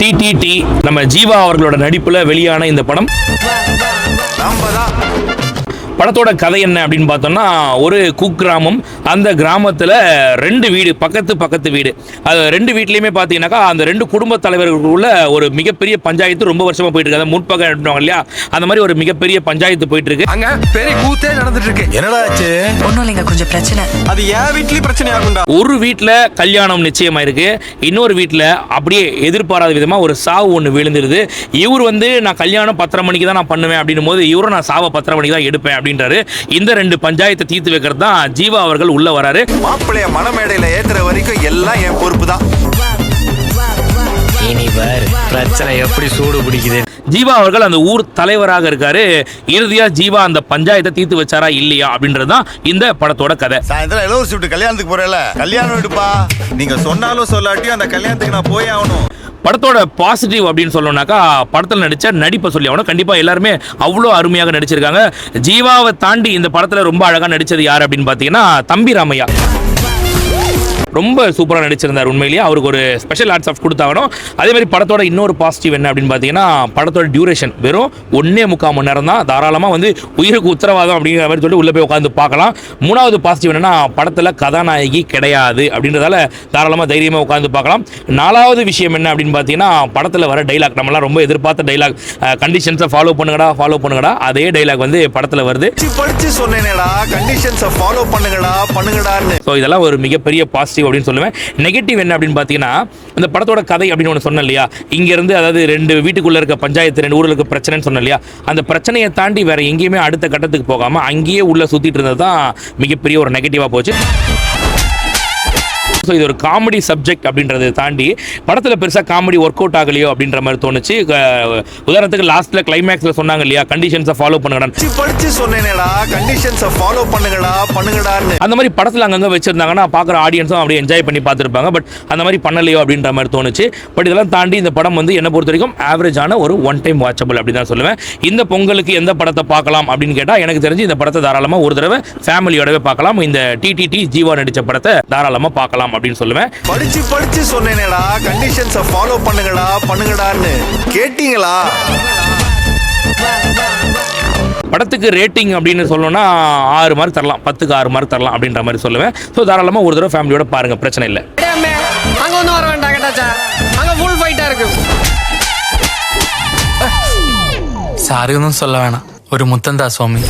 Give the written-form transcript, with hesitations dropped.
TTD நம்ம ஜீவா அவர்களோட நடிப்புல வெளியான இந்த படம். படத்தோட கதை என்ன அப்படின்னு பார்த்தோம்னா, ஒரு குக்கிராமம். அந்த கிராமத்தில் 2 வீடு பக்கத்து வீடு. அது 2 வீட்லையுமே பார்த்தீங்கன்னாக்கா அந்த 2 குடும்ப தலைவர்களுக்குள்ள ஒரு மிகப்பெரிய பஞ்சாயத்து ரொம்ப வருஷமா போயிட்டு இருக்கு. முற்பகல் இல்லையா, அந்த மாதிரி ஒரு மிகப்பெரிய பஞ்சாயத்து போயிட்டு இருக்கு. அங்க பெரிய கூத்தே நடந்துட்டு இருக்கு. என்னடா ஆச்சு? ஒண்ணும் இல்லைங்க, கொஞ்சம் பிரச்சனை. அது ஏன் வீட்லயே பிரச்சனை ஆகும்டா. ஒரு வீட்டில் கல்யாணம் நிச்சயமாயிருக்கு, இன்னொரு வீட்டில் அப்படியே எதிர்பாராத விதமாக ஒரு சாவு ஒன்று விழுந்துருது. இவர் நான் கல்யாணம் 10:30 மணிக்கு தான் நான் பண்ணுவேன் அப்படின்னும் போது, இவரும் நான் சாவை 10:30 மணிக்கு தான் எடுப்பேன் அப்படின்றாரு. இந்த 2 பஞ்சாயத்தை தீர்த்து வைக்கிறது தான் ஜீவா அவர்கள் உள்ள வராரு. மாப்பிள்ளைய மனமேடையில ஏத்துற வரைக்கும் எல்லாம் என் பொறுப்பு தான். பிரச்சனை எப்படி சூடு பிடிக்குது. ஜீவா அவர்கள் அந்த ஊர் தலைவராக இருக்காரு. இறுதியா ஜீவா அந்த பஞ்சாயத்தை தீர்த்து வச்சாரா இல்லையா அப்படின்றதுதான் இந்த படத்தோட கதை. சாயந்தரம் இளவரசி விட்டு கல்யாணத்துக்கு போறேல, கல்யாணம் எடுப்பா. நீங்க சொன்னாலும் சொல்லாட்டியும் அந்த கல்யாணத்துக்கு நான் போய் ஆகணும். படத்தோட பாசிட்டிவ் அப்படின்னு சொல்லணும்னாக்கா, படத்தில் நடிச்ச நடிப்பை சொல்லி ஆகணும். கண்டிப்பாக எல்லாருமே அவ்வளோ அருமையாக நடிச்சிருக்காங்க. ஜீவாவை தாண்டி இந்த படத்தில் ரொம்ப அழகாக நடித்தது யார் அப்படின்னு பார்த்தீங்கன்னா தம்பி ராமையா. ரொம்ப சூப்பராக நடிச்சிருந்தார். உண்மையிலேயே அவருக்கு ஒரு ஸ்பெஷல் ஆர்ட்ஸ் ஆஃப் கொடுத்தாகணும். அதே மாதிரி படத்தோட இன்னொரு பாசிட்டிவ் என்ன அப்படின்னு பார்த்தீங்கன்னா, படத்தோட டியூரேஷன் வெறும் 1.25 மணி நேரம் தான். தாராளமாக உயிருக்கு உத்தரவாதம் அப்படிங்கிற மாதிரி சொல்லி உள்ளே போய் உட்காந்து பார்க்கலாம். 3வது பாசிட்டிவ் என்னன்னா, படத்தில் கதாநாயகி கிடையாது அப்படின்றதால தாராளமாக தைரியமாக உட்காந்து பார்க்கலாம். 4வது விஷயம் என்ன அப்படின்னு பார்த்தீங்கன்னா, படத்தில் வர டைலாக், நம்மளாம் ரொம்ப எதிர்பார்த்த டைலாக், கண்டிஷன்ஸை ஃபாலோ பண்ணுங்கடா. அதே டைலாக் படத்தில் வருது. படிச்சு சொன்னேனேடா, கண்டிஷன்ஸை ஃபாலோ பண்ணுங்கடான்னு. ஸோ இதெல்லாம் ஒரு மிகப்பெரிய பாசிட்டிவ் அப்படின்னு சொல்லுவேன். நெகட்டிவ் என்ன அப்படின்னு பார்த்தீங்கன்னா, இந்த படத்தோட கதை அப்படின்னு ஒன்று சொன்னேன் இல்லையா, இங்கேருந்து அதாவது 2 வீட்டுக்குள்ளே இருக்க பஞ்சாயத்து, 2 ஊரில் இருக்க பிரச்சனைன்னு சொன்னேன் இல்லையா, அந்த பிரச்சனையை தாண்டி வேற எங்கேயுமே அடுத்த கட்டத்துக்கு போகாமல் அங்கேயே உள்ள சுற்றிட்டு இருந்தது தான் மிகப்பெரிய ஒரு நெகட்டிவாக போச்சு. ஸோ இது ஒரு காமெடி சப்ஜெக்ட் அப்படின்றத தாண்டி படத்தில் பெருசாக காமெடி ஒர்க் அவுட் ஆகலையோ அப்படின்ற மாதிரி தோணுச்சு. உதாரணத்துக்கு லாஸ்ட்டில் கிளைமேக்ஸில் சொன்னாங்க இல்லையா, கண்டிஷன்ஸை ஃபாலோ பண்ணுங்கடா. படிச்சு சொன்னேனேடா, கண்டிஷன்ஸை ஃபாலோ பண்ணுங்கடான்னு. அந்த மாதிரி படத்தில் அங்கங்கே வச்சிருந்தாங்கன்னா பார்க்குற ஆடியன்ஸும் அப்படியே என்ஜாய் பண்ணி பார்த்துருப்பாங்க. பட் அந்த மாதிரி பண்ணலையோ அப்படின்ற மாதிரி தோணுச்சு. பட் இதெல்லாம் தாண்டி இந்த படம் என்னை பொறுத்த வரைக்கும் ஆவரேஜான ஒரு 1 டைம் வாட்சபிள் அப்படி தான் சொல்லுவேன். இந்த பொங்கலுக்கு எந்த படத்தை பார்க்கலாம் அப்படின்னு கேட்டால், எனக்கு தெரிஞ்சு இந்த படத்தை தாராளமாக ஒரு தடவை ஃபேமிலியோடவே பார்க்கலாம். இந்த டிடிடி ஜீவா நடித்த படத்தை தாராளமாக பார்க்கலாம் அப்படின்னு சொல்லுவேன். படிச்சு சொன்னேனேடா, கண்டிஷன்ஸை ஃபாலோ பண்ணுங்கடான்னு கேட்டீங்களா? படத்துக்கு ரேட்டிங் அப்படின்னு சொல்லணும்னா 6 மார்க் தரலாம், 10க்கு 6 மார்க் தரலாம் அப்படின்ற மாதிரி சொல்லுவேன். ஸோ தாராளமாக ஒரு தடவை ஃபேமிலியோட பாருங்க, பிரச்சனை இல்லை. அங்க ஒன்றும் வர வேண்டாம் கேட்டாச்சா, அங்க ஃபுல் ஃபைட்டா இருக்கு. சாரி ஒன்றும் சொல்ல வேணாம், ஒரு முத்தந்தா சுவாமி.